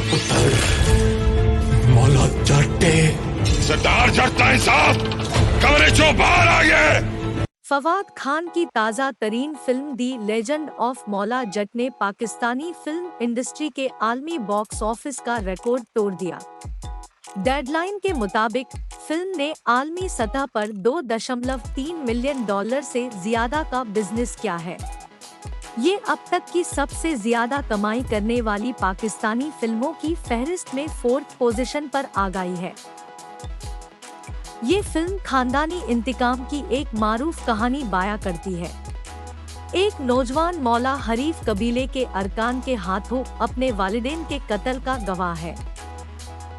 पुत्र मौला जट्टे सरदार जट्टा इंसाफ कवरेजों बाहर आ गए। फवाद खान की ताज़ा तरीन film the legend of Maula Jatt ने पाकिस्तानी फिल्म इंडस्ट्री के आलमी बॉक्स ऑफिस का रिकॉर्ड तोड़ दिया। डेडलाइन के मुताबिक फिल्म ने आलमी सतह पर 2.3 मिलियन डॉलर से ज्यादा का बिजनेस किया है। ये अब तक की सबसे ज्यादा कमाई करने वाली पाकिस्तानी फिल्मों की फहरिस्त में 4th पोजीशन पर आ गई है। ये फिल्म खानदानी इंतकाम की एक मारूफ कहानी बयां करती है। एक नौजवान मौला हरीफ कबीले के अरकान के हाथों अपने वालिदैन के कत्ल का गवाह है।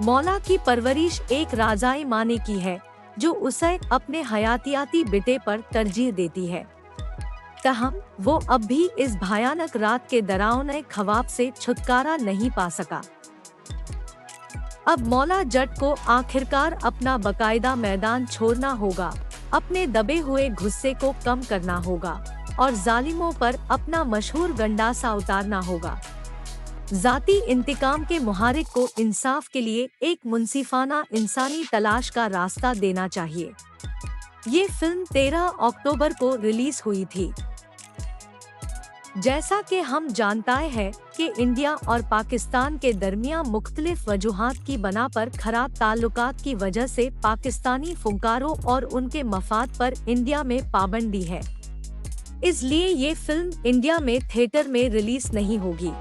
मौला की परवरिश एक राजाई माने की है जो उसे अपने हयातियाती बेटे पर तरजीह देती है। तहम वो अब भी इस भयानक रात के डरावने ख्वाब से छुटकारा नहीं पा सका। अब मौला जट को आखिरकार अपना बकायदा मैदान छोड़ना होगा, अपने दबे हुए गुस्से को कम करना होगा और जालिमों पर अपना मशहूर गंडासा उतारना होगा। जाती इंतकाम के मुहारिक को इंसाफ के लिए एक मुंसिफाना इंसानी तलाश का रास्ता देना चाहिए। ये फिल्म 13 अक्टूबर को रिलीज हुई थी। जैसा कि हम जानते हैं कि इंडिया और पाकिस्तान के दरमियान मुख्तलिफ वजूहात की बना पर खराब ताल्लुकात की वजह से पाकिस्तानी फनकारों और उनके मफाद पर इंडिया में पाबंदी है, इसलिए ये फिल्म इंडिया में थिएटर में रिलीज नहीं होगी।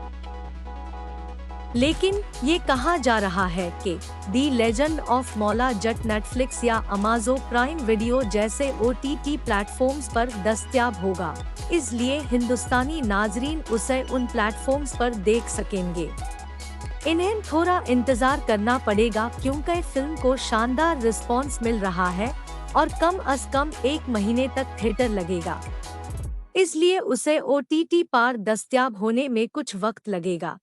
लेकिन ये कहा जा रहा है कि दी legend of Maula Jatt Netflix या अमेज़न प्राइम वीडियो जैसे OTT प्लेटफॉर्म्स पर दस्तयाब होगा, इसलिए हिंदुस्तानी नाजरीन उसे उन प्लेटफॉर्म्स पर देख सकेंगे। इन्हें थोड़ा इंतजार करना पड़ेगा क्योंकि फिल्म को शानदार रिस्पॉन्स मिल रहा है और कम अज कम 1 महीने तक थिएटर लगेगा, इसलिए उसे OTT पर दस्तयाब होने में कुछ वक्त लगेगा।